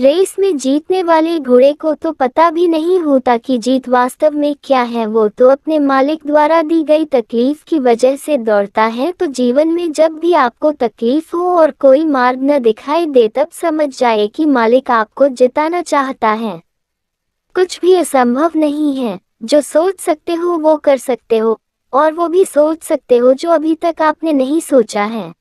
Race में जीतने वाले घोड़े को तो पता भी नहीं होता कि जीत वास्तव में क्या है। वो तो अपने मालिक द्वारा दी गई तकलीफ की वजह से दौड़ता है। तो जीवन में जब भी आपको तकलीफ हो और कोई मार्ग न दिखाई दे, तब समझ जाए कि मालिक आपको जिताना चाहता है। कुछ भी असंभव नहीं है। जो सोच सकते हो वो कर सकते हो, और वो भी सोच सकते हो जो अभी तक आपने नहीं सोचा है।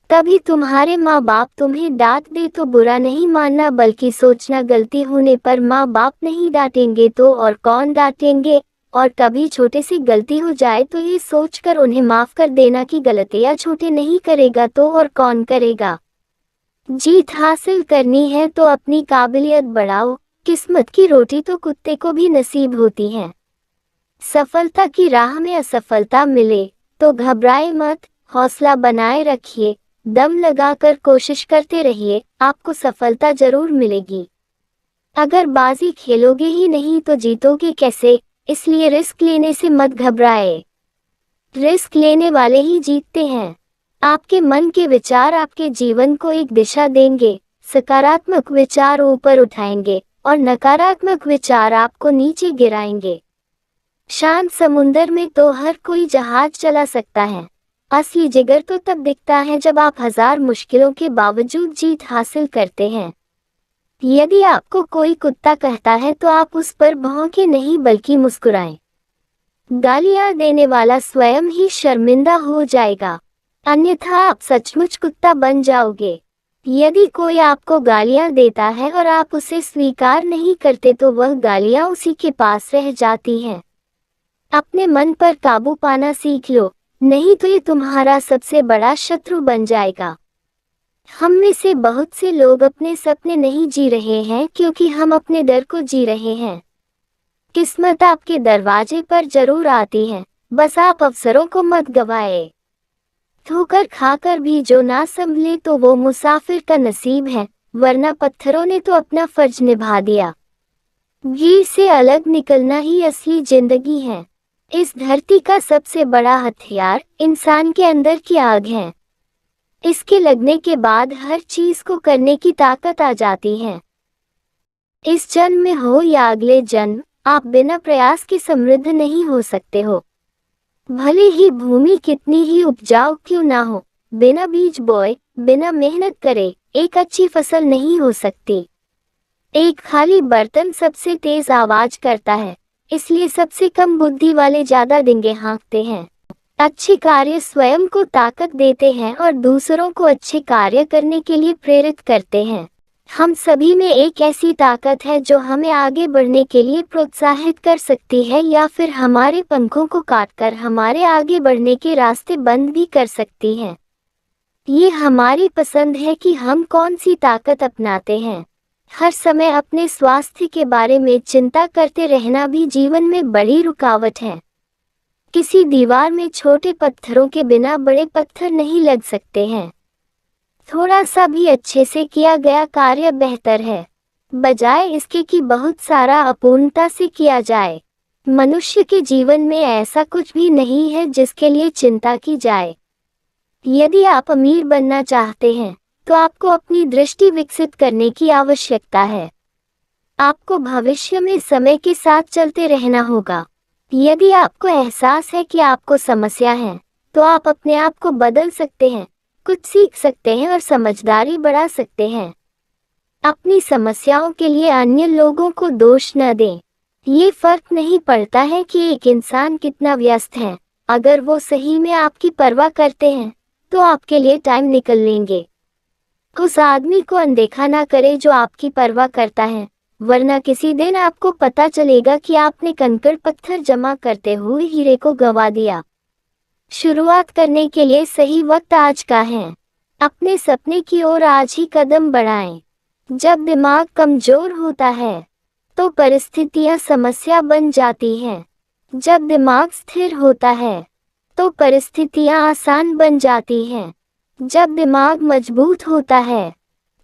कभी तुम्हारे माँ बाप तुम्हें डांट दे तो बुरा नहीं मानना, बल्कि सोचना गलती होने पर माँ बाप नहीं डांटेंगे तो और कौन डांटेंगे। और कभी छोटे सी गलती हो जाए तो ये सोचकर उन्हें माफ कर देना कि गलतियाँ छोटे नहीं करेगा तो और कौन करेगा। जीत हासिल करनी है तो अपनी काबिलियत बढ़ाओ। किस्मत की रोटी तो कुत्ते को भी नसीब होती है। सफलता की राह में असफलता मिले तो घबराए मत, हौसला बनाए रखिए, दम लगाकर कोशिश करते रहिए, आपको सफलता जरूर मिलेगी। अगर बाजी खेलोगे ही नहीं तो जीतोगे कैसे? इसलिए रिस्क लेने से मत घबराए। रिस्क लेने वाले ही जीतते हैं। आपके मन के विचार आपके जीवन को एक दिशा देंगे। सकारात्मक विचार ऊपर उठाएंगे और नकारात्मक विचार आपको नीचे गिराएंगे। शांत समुंदर में तो हर कोई जहाज चला सकता है। असली जिगर तो तब दिखता है जब आप हजार मुश्किलों के बावजूद जीत हासिल करते हैं। यदि आपको कोई कुत्ता कहता है तो आप उस पर भौंके नहीं बल्कि मुस्कुराएं। गालियां देने वाला स्वयं ही शर्मिंदा हो जाएगा, अन्यथा आप सचमुच कुत्ता बन जाओगे। यदि कोई आपको गालियां देता है और आप उसे स्वीकार नहीं करते तो वह गालियां उसी के पास रह जाती हैं। अपने मन पर काबू पाना सीख लो, नहीं तो ये तुम्हारा सबसे बड़ा शत्रु बन जाएगा। हम में से बहुत से लोग अपने सपने नहीं जी रहे हैं क्योंकि हम अपने डर को जी रहे हैं। किस्मत आपके दरवाजे पर जरूर आती है, बस आप अवसरों को मत गवाए। ठोकर खाकर भी जो ना संभले तो वो मुसाफिर का नसीब है, वरना पत्थरों ने तो अपना फर्ज निभा दिया। भीड़ से अलग निकलना ही असली जिंदगी है। इस धरती का सबसे बड़ा हथियार इंसान के अंदर की आग है। इसके लगने के बाद हर चीज को करने की ताकत आ जाती है। इस जन्म में हो या अगले जन्म, आप बिना प्रयास के समृद्ध नहीं हो सकते हो। भले ही भूमि कितनी ही उपजाऊ क्यों ना हो, बिना बीज बोए, बिना मेहनत करे, एक अच्छी फसल नहीं हो सकती। एक खाली बर्तन सबसे तेज आवाज करता है, इसलिए सबसे कम बुद्धि वाले ज्यादा डिंगे हाँकते हैं। अच्छे कार्य स्वयं को ताकत देते हैं और दूसरों को अच्छे कार्य करने के लिए प्रेरित करते हैं। हम सभी में एक ऐसी ताकत है जो हमें आगे बढ़ने के लिए प्रोत्साहित कर सकती है या फिर हमारे पंखों को काटकर हमारे आगे बढ़ने के रास्ते बंद भी कर सकती है। ये हमारी पसंद है कि हम कौन सी ताकत अपनाते हैं। हर समय अपने स्वास्थ्य के बारे में चिंता करते रहना भी जीवन में बड़ी रुकावट है। किसी दीवार में छोटे पत्थरों के बिना बड़े पत्थर नहीं लग सकते हैं। थोड़ा सा भी अच्छे से किया गया कार्य बेहतर है, बजाय इसके कि बहुत सारा अपूर्णता से किया जाए। मनुष्य के जीवन में ऐसा कुछ भी नहीं है जिसके लिए चिंता की जाए। यदि आप अमीर बनना चाहते हैं तो आपको अपनी दृष्टि विकसित करने की आवश्यकता है। आपको भविष्य में समय के साथ चलते रहना होगा। यदि आपको एहसास है कि आपको समस्या है तो आप अपने आप को बदल सकते हैं, कुछ सीख सकते हैं और समझदारी बढ़ा सकते हैं। अपनी समस्याओं के लिए अन्य लोगों को दोष न दें। ये फर्क नहीं पड़ता है कि एक इंसान कितना व्यस्त है, अगर वो सही में आपकी परवाह करते हैं तो आपके लिए टाइम निकल लेंगे। उस आदमी को अनदेखा ना करें जो आपकी परवाह करता है, वरना किसी दिन आपको पता चलेगा कि आपने कंकड़ पत्थर जमा करते हुए हीरे को गंवा दिया। शुरुआत करने के लिए सही वक्त आज का है। अपने सपने की ओर आज ही कदम बढ़ाएं। जब दिमाग कमजोर होता है तो परिस्थितियां समस्या बन जाती हैं। जब दिमाग स्थिर होता है तो परिस्थितियां आसान बन जाती हैं। जब दिमाग मजबूत होता है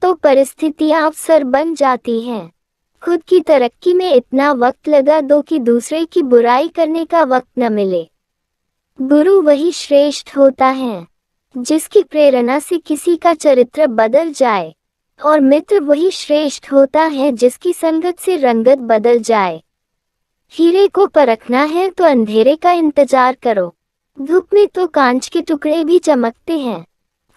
तो परिस्थितियां अवसर बन जाती हैं। खुद की तरक्की में इतना वक्त लगा दो कि दूसरे की बुराई करने का वक्त न मिले। गुरु वही श्रेष्ठ होता है जिसकी प्रेरणा से किसी का चरित्र बदल जाए। और मित्र वही श्रेष्ठ होता है जिसकी संगत से रंगत बदल जाए। हीरे को परखना है तो अंधेरे का इंतजार करो। धूप में तो कांच के टुकड़े भी चमकते हैं।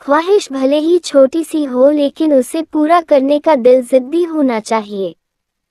ख्वाहिश भले ही छोटी सी हो लेकिन उसे पूरा करने का दिल जिद्दी होना चाहिए।